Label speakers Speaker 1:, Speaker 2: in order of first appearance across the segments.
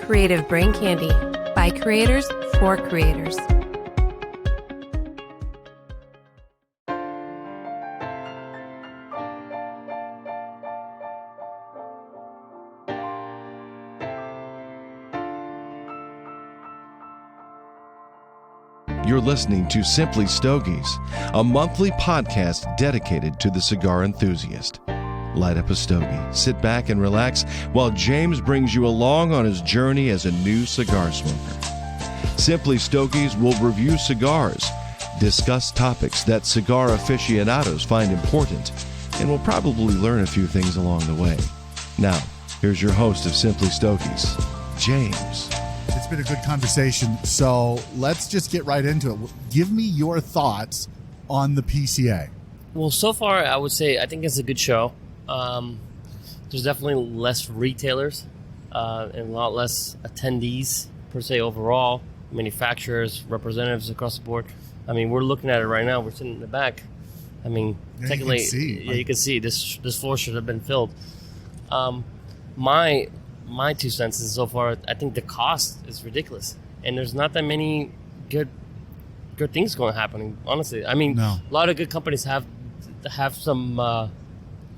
Speaker 1: Creative Brain Candy by creators for creators.
Speaker 2: You're listening to Simply Stogies, a monthly podcast dedicated to the cigar enthusiast. Light up a stogie, sit back and relax while James brings you along on his journey as a new cigar smoker. Simply Stogies will review cigars, discuss topics that cigar aficionados find important, and will probably learn a few things along the way. Now, here's your host of Simply Stogies, James.
Speaker 3: It's been a good conversation, so let's just get right into it. Give me your thoughts on the PCA.
Speaker 4: Well, so far, I would say I think it's a good show. There's definitely less retailers and a lot less attendees, per se, overall. Manufacturers, representatives across the board. I mean, we're looking at it right now. We're sitting in the back. I mean,
Speaker 3: Yeah,
Speaker 4: technically,
Speaker 3: you can see
Speaker 4: this floor should have been filled. My 2 cents is so far, I think the cost is ridiculous, and there's not that many good things happening. Honestly, I mean,
Speaker 3: No.
Speaker 4: A lot of good companies have some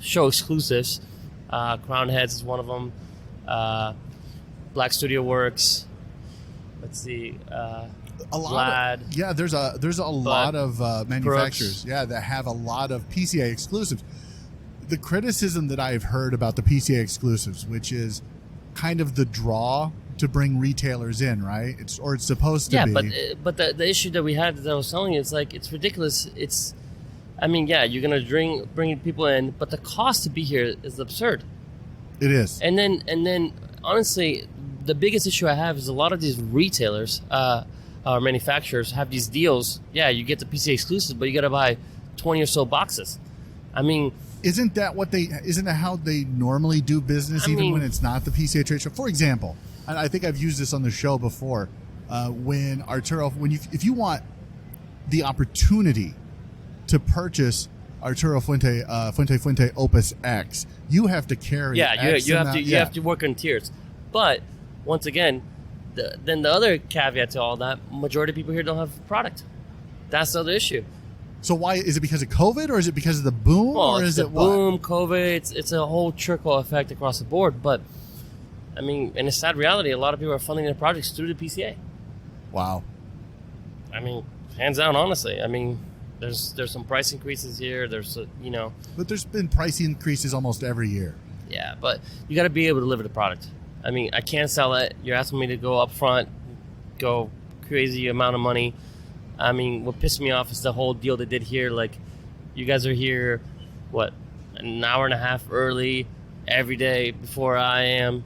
Speaker 4: show exclusives. Crown Heads is one of them. Black Studio Works. Let's see.
Speaker 3: A lot.
Speaker 4: Glad.
Speaker 3: There's a lot of manufacturers.
Speaker 4: Brooks.
Speaker 3: That have a lot of PCA exclusives. The criticism that I've heard about the PCA exclusives, which is kind of the draw to bring retailers in, right? It's supposed to be.
Speaker 4: Yeah, but the issue that we had that I was telling you, it's like it's ridiculous. You're gonna bring people in, but the cost to be here is absurd.
Speaker 3: It is.
Speaker 4: And then honestly, the biggest issue I have is a lot of these retailers, manufacturers have these deals. Yeah, you get the PCA exclusives, but you got to buy 20 or so boxes. I mean,
Speaker 3: Isn't that how they normally do business, when it's not the PCA Trade Show? For example, and I think I've used this on the show before, if you want the opportunity to purchase Arturo Fuente Opus X, you have to carry.
Speaker 4: You have to work in tiers. But once again, then the other caveat to all that, majority of people here don't have product. That's the other issue.
Speaker 3: So why is it because of COVID, or is it because of the boom,
Speaker 4: Well,
Speaker 3: or
Speaker 4: it's
Speaker 3: is
Speaker 4: the
Speaker 3: it what?
Speaker 4: boom, COVID? It's a whole trickle effect across the board. But I mean, in a sad reality, a lot of people are funding their projects through the PCA.
Speaker 3: Wow.
Speaker 4: I mean, hands down, honestly. I mean, there's some price increases here.
Speaker 3: But there's been price increases almost every year.
Speaker 4: Yeah, but you got to be able to deliver the product. I mean, I can't sell it. You're asking me to go up front, go crazy amount of money. I mean, what pissed me off is the whole deal they did here. Like, you guys are here, an hour and a half early every day before I am.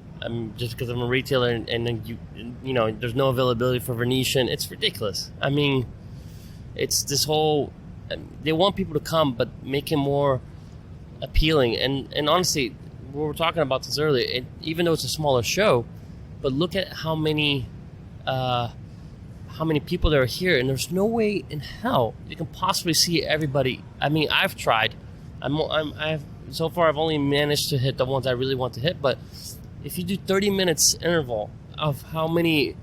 Speaker 4: Just because I'm a retailer, and then there's no availability for Venetian. It's ridiculous. I mean, it's this whole. They want people to come, but make it more appealing. And honestly, we were talking about this earlier. Even though it's a smaller show, but look at how many people there are here, and there's no way in hell you can possibly see everybody. I mean, I've tried. So far I've only managed to hit the ones I really want to hit, but if you do 30 minutes interval of how many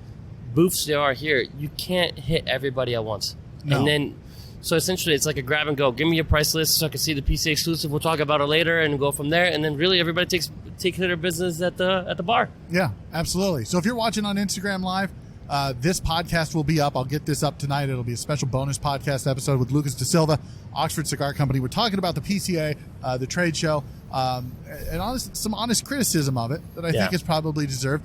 Speaker 4: booths there are here, you can't hit everybody at once.
Speaker 3: No.
Speaker 4: And then, so essentially it's like a grab and go. Give me your price list so I can see the PCA exclusive. We'll talk about it later and go from there. And then really everybody takes care of their business at the bar.
Speaker 3: Yeah, absolutely. So if you're watching on Instagram Live, this podcast will be up. I'll get this up tonight. It'll be a special bonus podcast episode with Lucas De Silva, Oxford Cigar Company. We're talking about the PCA, the trade show, and some honest criticism of it that I think is probably deserved.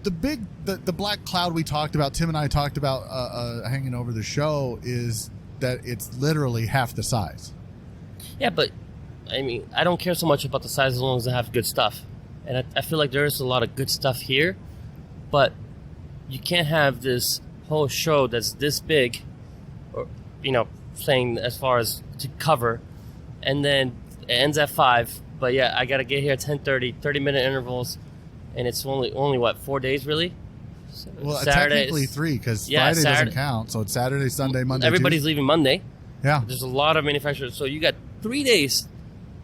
Speaker 3: The black cloud we talked about, Tim and I talked about hanging over the show, is that it's literally half the size.
Speaker 4: Yeah, but I mean, I don't care so much about the size as long as I have good stuff. And I feel like there is a lot of good stuff here, but you can't have this whole show that's this big, or saying as far as to cover, and then it ends at 5. But yeah, I gotta get here at 10:30, 30-minute intervals, and it's only what, 4 days really?
Speaker 3: Well, technically 3, because Friday doesn't count, so it's Saturday, Sunday, Monday.
Speaker 4: Everybody's
Speaker 3: Tuesday.
Speaker 4: leaving Monday.
Speaker 3: Yeah,
Speaker 4: there's a lot of manufacturers, so you got 3 days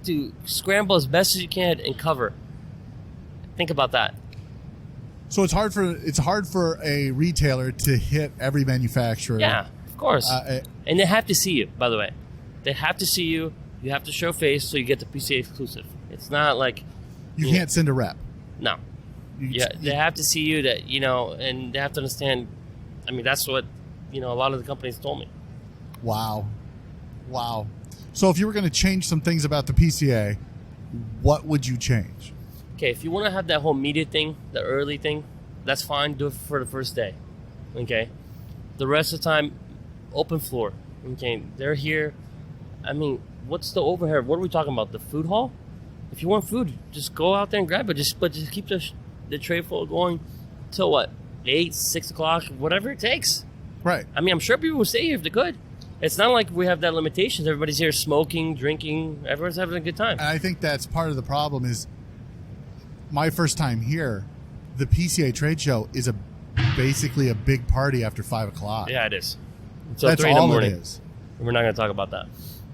Speaker 4: to scramble as best as you can and cover. Think about that.
Speaker 3: So it's hard for a retailer to hit every manufacturer.
Speaker 4: Yeah, of course. And they have to see you, by the way. They have to see you. You have to show face so you get the PCA exclusive. It's not like...
Speaker 3: You can't send a rep.
Speaker 4: No. They have to see you, that and they have to understand. I mean, that's what, a lot of the companies told me.
Speaker 3: Wow. So if you were going to change some things about the PCA, what would you change?
Speaker 4: Okay, if you want to have that whole media thing, the early thing, that's fine. Do it for the first day. Okay? The rest of the time, open floor. Okay? They're here. I mean, what's the overhead? What are we talking about? The food hall? If you want food, just go out there and grab it. Just keep the tray full going till what? 8, 6 o'clock, whatever it takes.
Speaker 3: Right.
Speaker 4: I mean, I'm sure people will stay here if they could. It's not like we have that limitations. Everybody's here smoking, drinking. Everyone's having a good time.
Speaker 3: And I think that's part of the problem is my first time here, the PCA Trade Show is basically a big party after 5 o'clock.
Speaker 4: Yeah, it is. So
Speaker 3: that's
Speaker 4: 3 in the
Speaker 3: all
Speaker 4: morning.
Speaker 3: it is.
Speaker 4: We're not going to talk about that.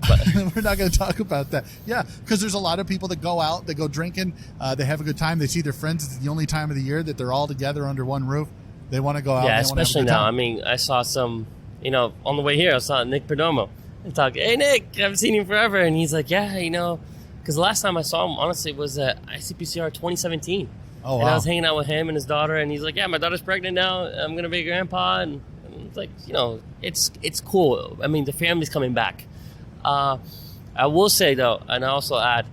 Speaker 4: But
Speaker 3: we're not going to talk about that. Yeah, because there's a lot of people that go out, they go drinking, they have a good time, they see their friends. It's the only time of the year that they're all together under one roof. They want to go out.
Speaker 4: Yeah,
Speaker 3: and they
Speaker 4: especially
Speaker 3: want to have a good
Speaker 4: now.
Speaker 3: time.
Speaker 4: I mean, I saw some, on the way here, I saw Nick Perdomo and talk. Hey, Nick, I haven't seen you forever. And he's like, yeah, because the last time I saw him, honestly, was at ICPCR 2017.
Speaker 3: Oh, wow.
Speaker 4: And I was hanging out with him and his daughter, and he's like, yeah, my daughter's pregnant now. I'm going to be a grandpa. And it's like, it's cool. I mean, the family's coming back. I will say, though, and I also add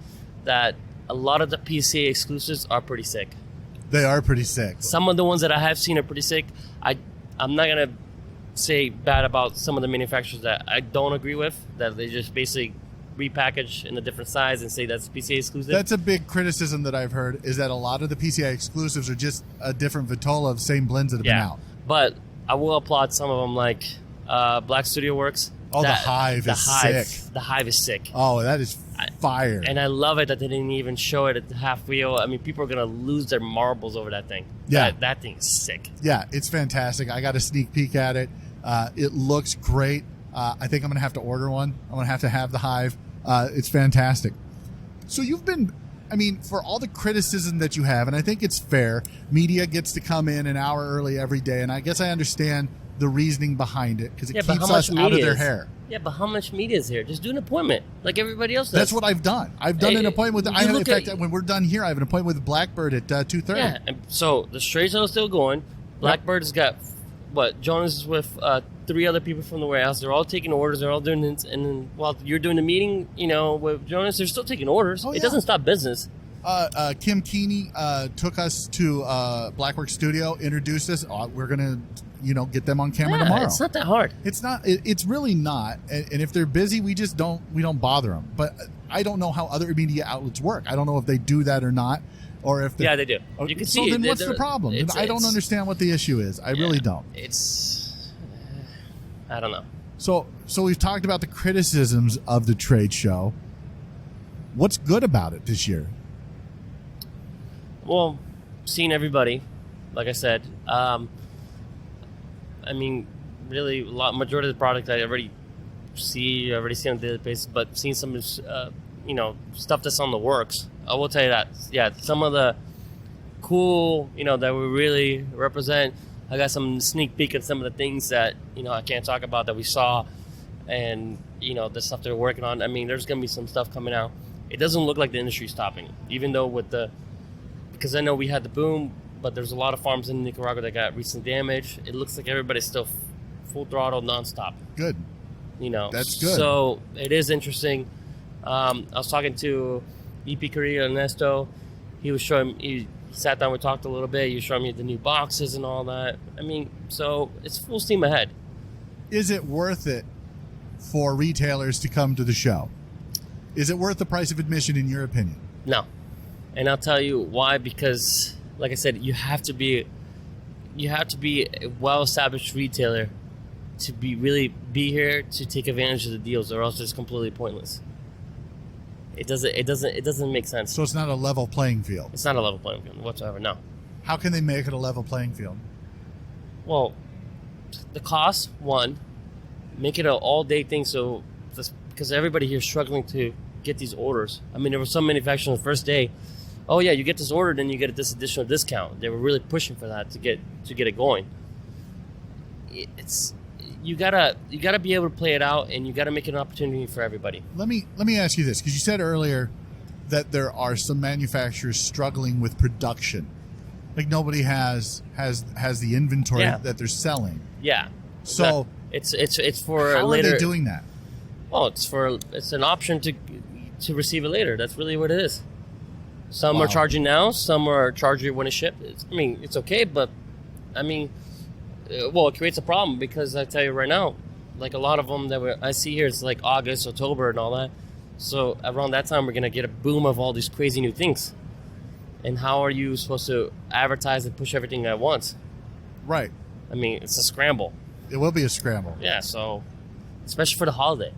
Speaker 4: that a lot of the PCA exclusives are pretty sick.
Speaker 3: They are pretty sick.
Speaker 4: Some of the ones that I have seen are pretty sick. I'm not going to say bad about some of the manufacturers that I don't agree with, that they just basically repackage in a different size and say that's PCA exclusive.
Speaker 3: That's a big criticism that I've heard, is that a lot of the PCA exclusives are just a different Vitola of same blends that have been out.
Speaker 4: But I will applaud some of them, like Black Studio Works.
Speaker 3: Oh, the Hive is sick.
Speaker 4: The Hive is sick.
Speaker 3: Oh, that is fire.
Speaker 4: And I love it that they didn't even show it at the half wheel. I mean, people are going to lose their marbles over that thing.
Speaker 3: Yeah.
Speaker 4: That thing is sick.
Speaker 3: Yeah, it's fantastic. I got a sneak peek at it. It looks great. I think I'm going to have to order one. I'm going to have the Hive. It's fantastic. So you've been, for all the criticism that you have, and I think it's fair, media gets to come in an hour early every day, and I guess I understand the reasoning behind it because it keeps us out of their hair.
Speaker 4: Yeah, but how much media is here? Just do an appointment like everybody else does.
Speaker 3: That's what I've done. I've done an appointment with, when we're done here, I have an appointment with Blackbird at 2:30.
Speaker 4: Yeah, and so the straight sale is still going. Blackbird's got, Jonas is with 3 other people from the warehouse. They're all taking orders. They're all doing it. And then while you're doing the meeting, with Jonas, they're still taking orders.
Speaker 3: Oh, yeah.
Speaker 4: It doesn't stop business.
Speaker 3: Kim Keeney took us to Blackwork Studio, introduced us. We're going to, get them on camera tomorrow.
Speaker 4: It's not that hard.
Speaker 3: It's not. It's really not. And if they're busy, we don't bother them. But I don't know how other media outlets work. I don't know if they do that or not, or if
Speaker 4: they do. You can see.
Speaker 3: So then, what's the problem? I don't understand what the issue is. I really don't.
Speaker 4: I don't know.
Speaker 3: So we've talked about the criticisms of the trade show. What's good about it this year?
Speaker 4: Well, seeing everybody, like I said. Really, majority of the product I already see on a daily basis, but seeing some, stuff that's on the works. I will tell you that. Yeah, some of the cool, that we really represent. I got some sneak peek at some of the things that, I can't talk about that we saw, and, the stuff they're working on. There's going to be some stuff coming out. It doesn't look like the industry's stopping, even though because I know we had the boom, but there's a lot of farms in Nicaragua that got recent damage. It looks like everybody's still full throttle, nonstop.
Speaker 3: Good. That's good.
Speaker 4: So it is interesting. I was talking to EP Korea Ernesto. He sat down, we talked a little bit. He was showing me the new boxes and all that. So it's full steam ahead.
Speaker 3: Is it worth it for retailers to come to the show? Is it worth the price of admission, in your opinion?
Speaker 4: No. And I'll tell you why, because, like I said, you have to be a well-established retailer to be here to take advantage of the deals, or else it's completely pointless. It doesn't make sense.
Speaker 3: So it's not a level playing field.
Speaker 4: It's not a level playing field whatsoever. No.
Speaker 3: How can they make it a level playing field?
Speaker 4: Well, the cost, one, make it an all-day thing. So because everybody here is struggling to get these orders. There were some manufacturers on the first day. oh yeah, you get this order, then you get this additional discount. They were really pushing for that to get it going. It's you gotta be able to play it out, and you gotta make it an opportunity for everybody.
Speaker 3: Let me ask you this, because you said earlier that there are some manufacturers struggling with production, like nobody has the inventory that they're selling.
Speaker 4: Yeah.
Speaker 3: So
Speaker 4: it's for
Speaker 3: how
Speaker 4: later.
Speaker 3: are they doing that?
Speaker 4: Well, it's an option to receive it later. That's really what it is. Some
Speaker 3: Wow.
Speaker 4: are charging now. Some are charging when it's shipped. It's okay, but it creates a problem because I tell you right now, like a lot of them I see here, it's like August, October, and all that. So around that time, we're gonna get a boom of all these crazy new things. And how are you supposed to advertise and push everything at once?
Speaker 3: Right.
Speaker 4: It's a scramble.
Speaker 3: It will be a scramble.
Speaker 4: Yeah. So, especially for the holiday.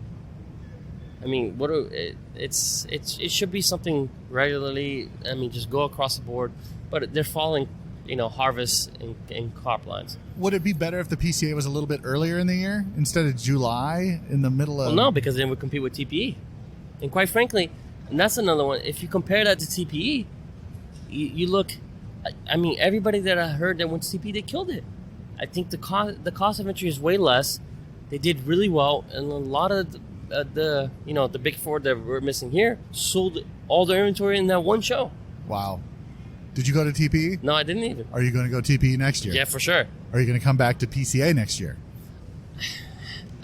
Speaker 4: It should be something regularly. Just go across the board. But they're following, harvest and crop lines.
Speaker 3: Would it be better if the PCA was a little bit earlier in the year instead of July in the middle of?
Speaker 4: Well, no, because then we compete with TPE. And quite frankly, and that's another one. If you compare that to TPE, you look. Everybody that I heard that went to TPE, they killed it. I think the cost of entry is way less. They did really well, and a lot of the big four that we're missing here sold all their inventory in that one show. Wow.
Speaker 3: Did you go to TPE?
Speaker 4: No, I didn't even.
Speaker 3: Are you going to go TPE next year?
Speaker 4: Yeah, for sure.
Speaker 3: Are you going to come back to PCA next year?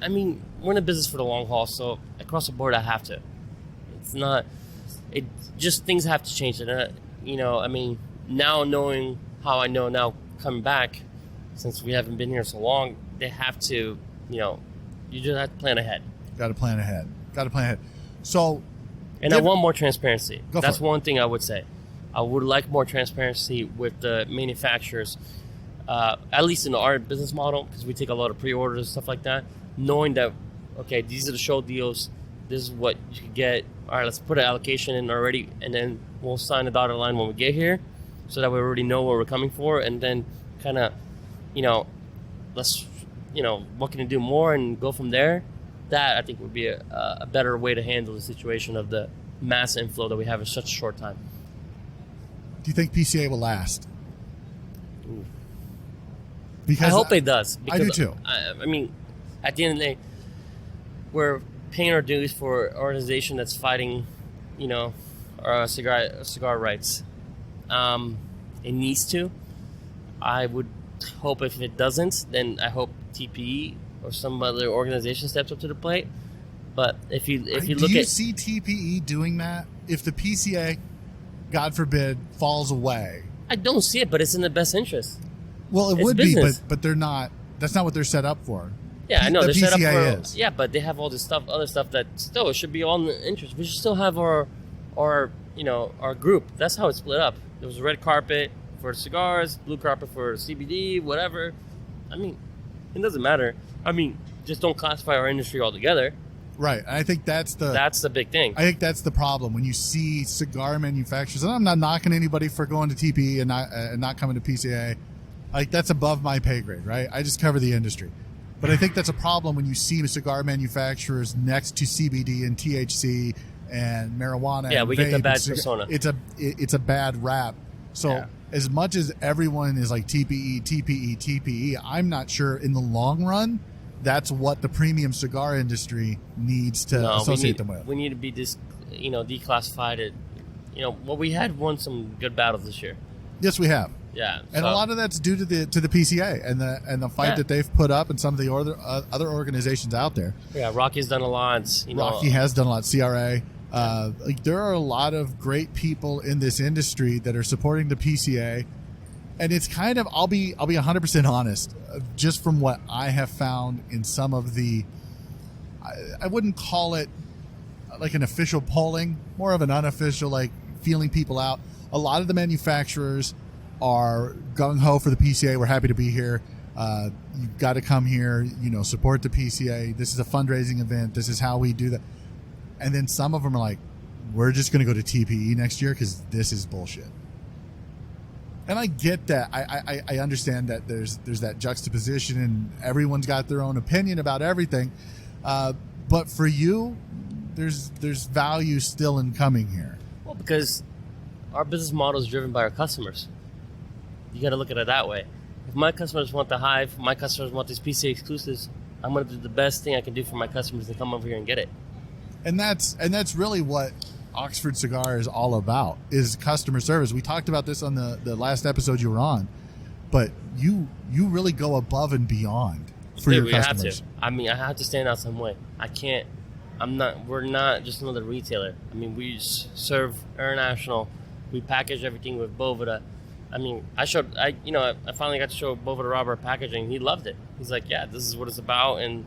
Speaker 4: We're in the business for the long haul, so across the board I have to. It's not. It just things have to change. And now knowing how I know now coming back, since we haven't been here so long, they have to. You just have to plan ahead.
Speaker 3: Got to plan ahead. So,
Speaker 4: and I want more transparency. That's
Speaker 3: it.
Speaker 4: one thing I would say. I would like more transparency with the manufacturers, at least in our business model, because we take a lot of pre-orders and stuff like that. Knowing that, okay, these are the show deals. This is what you can get. All right, let's put an allocation in already, and then we'll sign a dotted line when we get here, so that we already know what we're coming for, and then kind of, let's, what can you do more and go from there. That I think would be a better way to handle the situation of the mass inflow that we have in such a short time.
Speaker 3: Do you think PCA will last?
Speaker 4: Ooh.
Speaker 3: Because
Speaker 4: I hope it does.
Speaker 3: I do too.
Speaker 4: At the end of the day, we're paying our dues for an organization that's fighting, our cigar rights. It needs to. I would hope if it doesn't, then I hope TPE or some other organization steps up to the plate. But if you look
Speaker 3: do you see TPE doing that? If the PCA, God forbid, falls away,
Speaker 4: I don't see it, but it's in the best interest.
Speaker 3: Well, it
Speaker 4: It's
Speaker 3: would
Speaker 4: business.
Speaker 3: be, but they're not. That's not what they're set up for.
Speaker 4: Yeah, I know
Speaker 3: The
Speaker 4: they're set up
Speaker 3: PCA
Speaker 4: for.
Speaker 3: is.
Speaker 4: Yeah, but they have all this other stuff that still it should be all in the interest. We should still have our group. That's how it's split up. There was a red carpet for cigars, blue carpet for CBD, whatever. It doesn't matter. Just don't classify our industry altogether.
Speaker 3: Right. And I think that's the
Speaker 4: big thing.
Speaker 3: I think that's the problem when you see cigar manufacturers. And I'm not knocking anybody for going to TPE and not coming to PCA. Like, that's above my pay grade, right? I just cover the industry. But I think that's a problem when you see cigar manufacturers next to CBD and THC and marijuana.
Speaker 4: Yeah,
Speaker 3: and
Speaker 4: we get the
Speaker 3: vape
Speaker 4: bad
Speaker 3: and
Speaker 4: persona.
Speaker 3: It's a bad rap. So
Speaker 4: Yeah.
Speaker 3: as much as everyone is like TPE, I'm not sure in the long run that's what the premium cigar industry needs to associate them with.
Speaker 4: We need to be declassified. We had won some good battles this year.
Speaker 3: Yes, we have.
Speaker 4: Yeah,
Speaker 3: And a lot of that's due to the PCA and the fight that they've put up and some of the other organizations out there.
Speaker 4: Yeah, Rocky's done a lot.
Speaker 3: Rocky has done a lot. CRA. There are a lot of great people in this industry that are supporting the PCA, and it's kind of I'll be 100% honest. Just from what I have found in some of the, I wouldn't call it like an official polling, more of an unofficial, like feeling people out. A lot of the manufacturers are gung-ho for the PCA. We're happy to be here. You've got to come here, support the PCA. This is a fundraising event. This is how we do that. And then some of them are like, we're just going to go to TPE next year because this is bullshit. And I get that. I understand that there's that juxtaposition and everyone's got their own opinion about everything. But for you, there's value still in coming here.
Speaker 4: Well, because our business model is driven by our customers. You got to look at it that way. If my customers want the Hive, my customers want these PCA exclusives, I'm going to do the best thing I can do for my customers to come over here and get it.
Speaker 3: And that's really what Oxford Cigar is all about, is customer service. We talked about this on the last episode you were on, but you really go above and beyond for your customers.
Speaker 4: Have to. I mean, I have to stand out some way. We're not just another retailer. I mean, we serve international. We package everything with Boveda. I mean, I finally got to show Boveda Robert packaging. He loved it. He's like, yeah, this is what it's about. And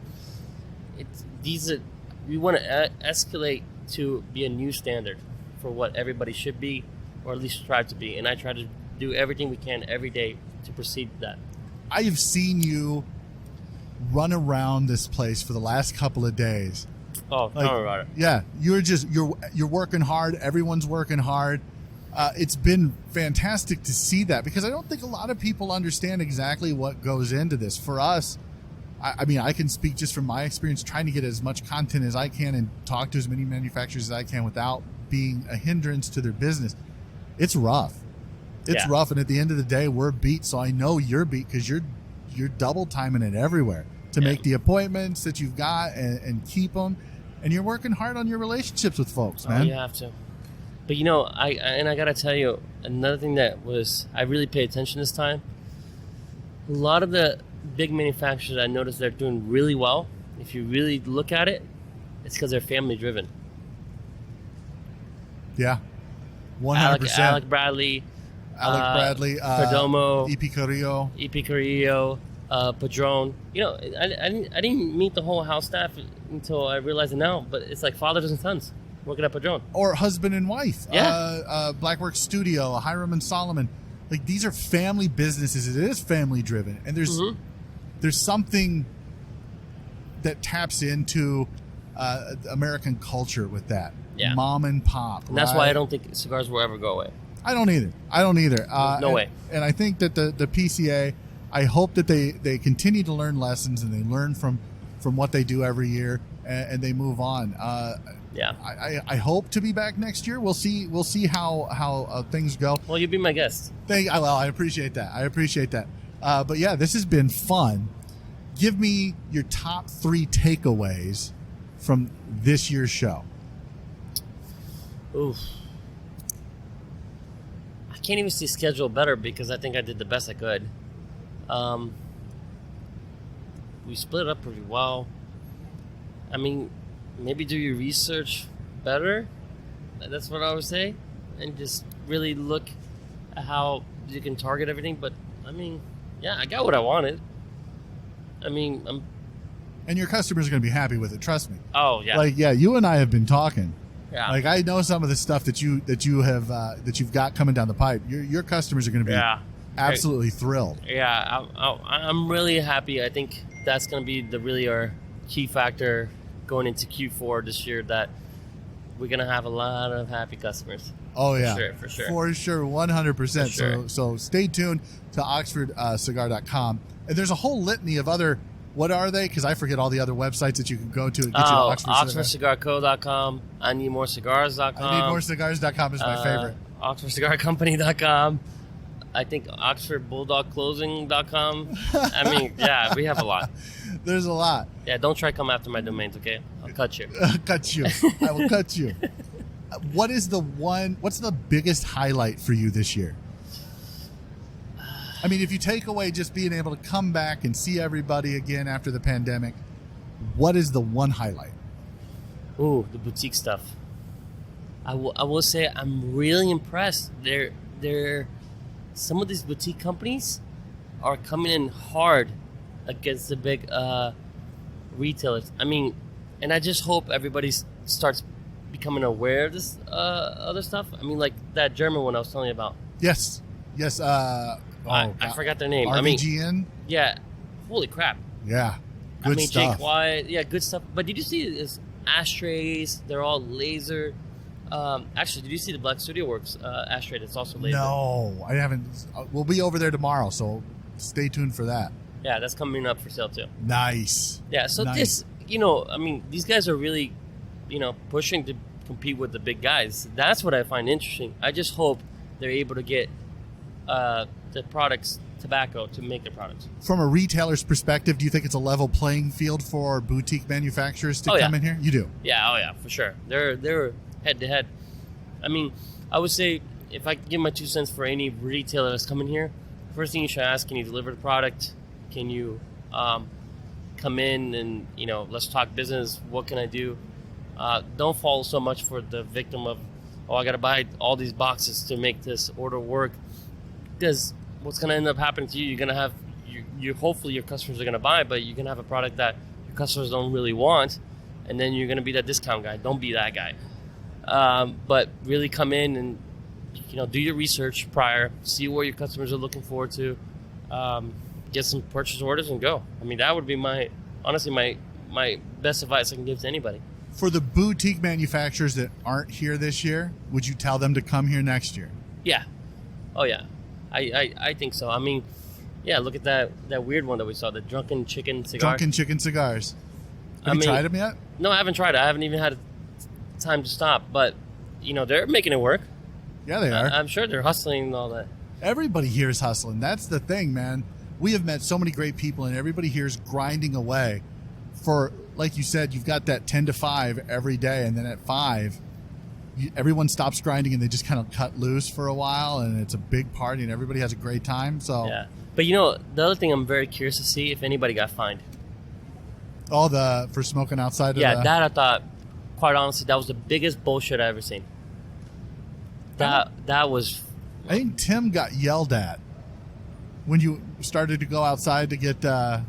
Speaker 4: we want to escalate to be a new standard for what everybody should be, or at least strive to be. And I try to do everything we can every day to proceed that.
Speaker 3: I have seen you run around this place for the last couple of days.
Speaker 4: Oh, tell me about it.
Speaker 3: Yeah, you're working hard. Everyone's working hard. It's been fantastic to see that, because I don't think a lot of people understand exactly what goes into this. For us, I mean, I can speak just from my experience trying to get as much content as I can and talk to as many manufacturers as I can without being a hindrance to their business. It's rough. It's rough, and at the end of the day, we're beat. So I know you're beat because you're double timing it everywhere to make the appointments that you've got and keep them, and you're working hard on your relationships with folks, man.
Speaker 4: Oh, you have to. But I gotta tell you, another thing that I really paid attention this time. A lot of the big manufacturers, I noticed they're doing really well. If you really look at it, it's because they're family driven.
Speaker 3: Yeah, 100%.
Speaker 4: Alec Bradley, Perdomo, EP Carrillo, Padron. I didn't meet the whole house staff until I realized it now, but it's like fathers and sons working at Padron.
Speaker 3: Or husband and wife.
Speaker 4: Yeah.
Speaker 3: Blackwork Studio, Hiram and Solomon. Like, these are family businesses. It is family driven. And there's something that taps into American culture with that.
Speaker 4: Yeah.
Speaker 3: Mom and pop.
Speaker 4: And that's why I don't think cigars will ever go away.
Speaker 3: I don't either.
Speaker 4: No way.
Speaker 3: And I think that the PCA, I hope that they continue to learn lessons and they learn from what they do every year and they move on.
Speaker 4: Yeah.
Speaker 3: I hope to be back next year. We'll see how things go.
Speaker 4: Well, you'll be my guest.
Speaker 3: I appreciate that. But yeah, this has been fun. Give me your top 3 takeaways from this year's show.
Speaker 4: Oof. I can't even see schedule better because I think I did the best I could. We split up pretty well. I mean, maybe do your research better. That's what I would say. And just really look at how you can target everything. But, I mean, yeah, I got what I wanted. I mean,
Speaker 3: and your customers are going to be happy with it. Trust me.
Speaker 4: Oh, yeah.
Speaker 3: Like, yeah, you and I have been talking.
Speaker 4: Yeah.
Speaker 3: Like, I know some of the stuff that you've got coming down the pipe. Your customers are going to be absolutely thrilled.
Speaker 4: Yeah, I'm really happy. I think that's going to be our key factor going into Q4 this year, that we're going to have a lot of happy customers.
Speaker 3: Oh, yeah.
Speaker 4: For sure.
Speaker 3: 100%.
Speaker 4: Sure.
Speaker 3: So stay tuned to OxfordCigar.com. And there's a whole litany of other, what are they? Because I forget all the other websites that you can go to.
Speaker 4: OxfordCigarCo.com, IneedMoreCigars.com.
Speaker 3: IneedMoreCigars.com is my favorite.
Speaker 4: OxfordCigarCompany.com. I think OxfordBulldogClothing.com. I mean, yeah, we have a lot.
Speaker 3: There's a lot.
Speaker 4: Yeah, don't try to come after my domains, okay? I'll cut you.
Speaker 3: Cut you. I will cut you. What's the biggest highlight for you this year? I mean, if you take away just being able to come back and see everybody again after the pandemic, what is the one highlight?
Speaker 4: Ooh, the boutique stuff. I will say I'm really impressed. Some of these boutique companies are coming in hard against the big retailers. I mean, and I just hope everybody starts becoming aware of this other stuff. I mean, like that German one I was telling you about.
Speaker 3: Yes.
Speaker 4: I forgot their name.
Speaker 3: RVGN?
Speaker 4: Yeah. Holy crap.
Speaker 3: Yeah. Good stuff.
Speaker 4: Jake Wyatt. Yeah, good stuff. But did you see this ashtrays? They're all laser. Actually, did you see the Black Studio Works ashtray that's also laser?
Speaker 3: No, I haven't. We'll be over there tomorrow, so stay tuned for that.
Speaker 4: Yeah, that's coming up for sale too.
Speaker 3: Nice.
Speaker 4: Yeah, so
Speaker 3: nice.
Speaker 4: I mean, these guys are really, pushing to compete with the big guys. That's what I find interesting. I just hope they're able to get the products, tobacco, to make their products.
Speaker 3: From a retailer's perspective, do you think it's a level playing field for boutique manufacturers to come in here? You do?
Speaker 4: Yeah, for sure. They're head to head. I mean, I would say if I could give my 2 cents for any retailer that's coming here, first thing you should ask, can you deliver the product? Can you come in and, let's talk business. What can I do? Don't fall so much for the victim of, I got to buy all these boxes to make this order work. Because what's going to end up happening to you, you're going to have, hopefully your customers are going to buy, but you're going to have a product that your customers don't really want, and then you're going to be that discount guy. Don't be that guy. But really come in and, do your research prior, see what your customers are looking forward to, get some purchase orders and go. I mean, that would be my best advice I can give to anybody.
Speaker 3: For the boutique manufacturers that aren't here this year, would you tell them to come here next year?
Speaker 4: Yeah. Oh, yeah. I think so. I mean, yeah, look at that weird one that we saw, the Drunken Chicken Cigar.
Speaker 3: Drunken Chicken Cigars. Have you tried them yet?
Speaker 4: No, I haven't tried it. I haven't even had time to stop. But, they're making it work.
Speaker 3: Yeah, they are.
Speaker 4: I'm sure they're hustling and all that.
Speaker 3: Everybody here is hustling. That's the thing, man. We have met so many great people, and everybody here is grinding away. For, like you said, you've got that 10 to 5 every day, and then at 5, everyone stops grinding and they just kind of cut loose for a while, and it's a big party, and everybody has a great time. So
Speaker 4: yeah. But the other thing I'm very curious to see if anybody got fined.
Speaker 3: Oh, for smoking outside.
Speaker 4: That I thought, quite honestly, that was the biggest bullshit I ever seen. That was.
Speaker 3: I think Tim got yelled at when you started to go outside to get.
Speaker 5: Yeah,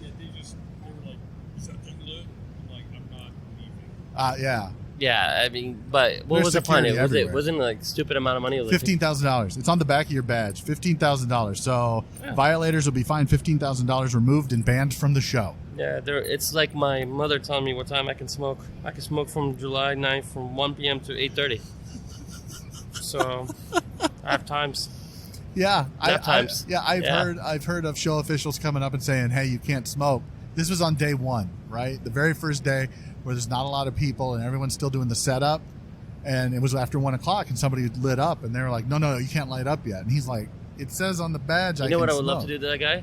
Speaker 5: they were like, "Is that thing lit?" I'm like, "I'm not leaving."
Speaker 3: Yeah.
Speaker 4: Yeah, I mean, but what was the fine? Wasn't like stupid amount of money. Like
Speaker 3: $15,000. It's on the back of your badge. $15,000. So violators will be fined $15,000, removed and banned from the show.
Speaker 4: Yeah, it's like my mother telling me what time I can smoke. I can smoke from July 9th from 1 p.m. to 8:30. So I have times.
Speaker 3: Yeah,
Speaker 4: I've
Speaker 3: I've heard of show officials coming up and saying, "Hey, you can't smoke." This was on day 1, right? The very first day, where there's not a lot of people and everyone's still doing the setup, and it was after 1 o'clock, and somebody lit up, and they were like, "No, you can't light up yet." And he's like, "It says on the badge I can smoke."
Speaker 4: You know what I would love to do to that guy?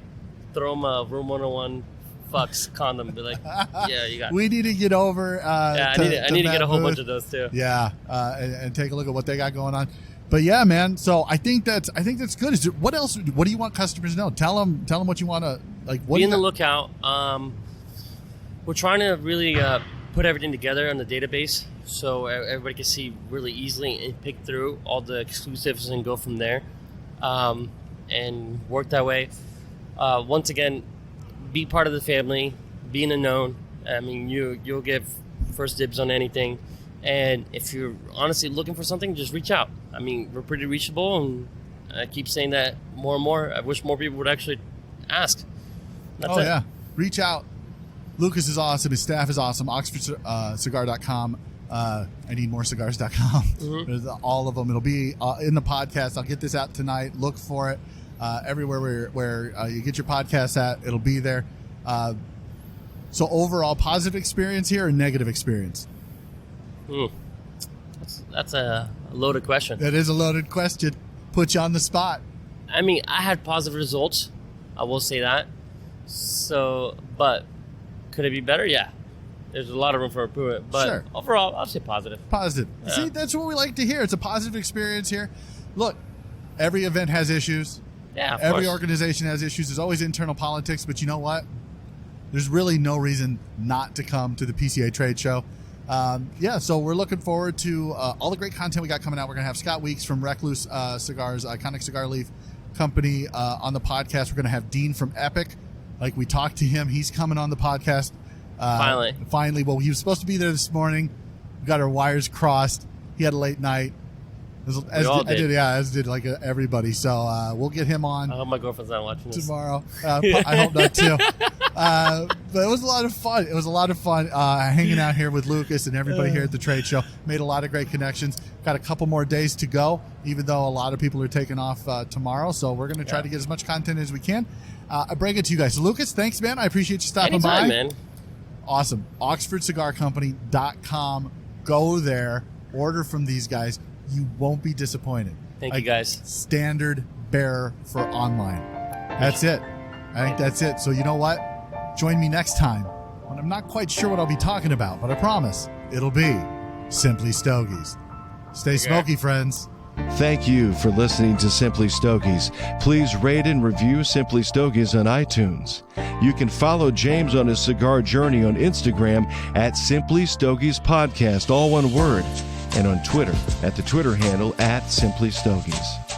Speaker 4: Throw him a Room 101 fucks condom. Be like, "Yeah, you got it."
Speaker 3: We need to get over.
Speaker 4: I need to get a whole bunch of those too.
Speaker 3: Yeah, and take a look at what they got going on. But yeah, man. So I think that's good. What else? What do you want customers to know? Tell them what you want to like.
Speaker 4: Be on the lookout. We're trying to really put everything together on the database so everybody can see really easily and pick through all the exclusives and go from there, and work that way. Once again, be part of the family, be in the known. I mean, you'll get first dibs on anything. And if you're honestly looking for something, just reach out. I mean, we're pretty reachable, and I keep saying that more and more. I wish more people would actually ask. That's it.
Speaker 3: Yeah. Reach out. Lucas is awesome. His staff is awesome. OxfordCigar.com. I need more cigars.com.
Speaker 4: Mm-hmm.
Speaker 3: There's all of them. It'll be in the podcast. I'll get this out tonight. Look for it everywhere where you get your podcast at. It'll be there. So overall, positive experience here or negative experience?
Speaker 4: That's a loaded question.
Speaker 3: That is a loaded question. Put you on the spot.
Speaker 4: I mean, I had positive results. I will say that. So, but could it be better? Yeah. There's a lot of room for improvement. But
Speaker 3: sure.
Speaker 4: Overall, I'll say positive.
Speaker 3: Positive.
Speaker 4: Yeah.
Speaker 3: See, that's what we like to hear. It's a positive experience here. Look, every event has issues.
Speaker 4: Yeah, of
Speaker 3: Every
Speaker 4: course.
Speaker 3: organization has issues. There's always internal politics. But you know what? There's really no reason not to come to the PCA Trade Show. So we're looking forward to all the great content we got coming out. We're going to have Scott Weeks from Recluse Cigars, Iconic Cigar Leaf Company on the podcast. We're going to have Dean from Epic. Like we talked to him. He's coming on the podcast. Finally. Well, he was supposed to be there this morning. We got our wires crossed. He had a late night. As did like everybody. So we'll get him on.
Speaker 4: I hope my girlfriend's not watching this
Speaker 3: tomorrow. I hope not too. But it was a lot of fun. It was a lot of fun hanging out here with Lucas and everybody here at the trade show. Made a lot of great connections. Got a couple more days to go, even though a lot of people are taking off tomorrow. So we're going to try to get as much content as we can. I bring it to you guys. So Lucas, thanks, man. I appreciate you stopping by.
Speaker 4: Man.
Speaker 3: Awesome. OxfordCigarCompany.com. Go there. Order from these guys. You won't be disappointed.
Speaker 4: Thank you, guys.
Speaker 3: Standard bearer for online. That's it. I think that's it. So you know what? Join me next time when I'm not quite sure what I'll be talking about, but I promise it'll be Simply Stogies. Stay smoky, friends.
Speaker 2: Thank you for listening to Simply Stogies. Please rate and review Simply Stogies on iTunes. You can follow James on his cigar journey on Instagram at Simply Stogies Podcast, all one word, and on Twitter at the Twitter handle at Simply Stogies.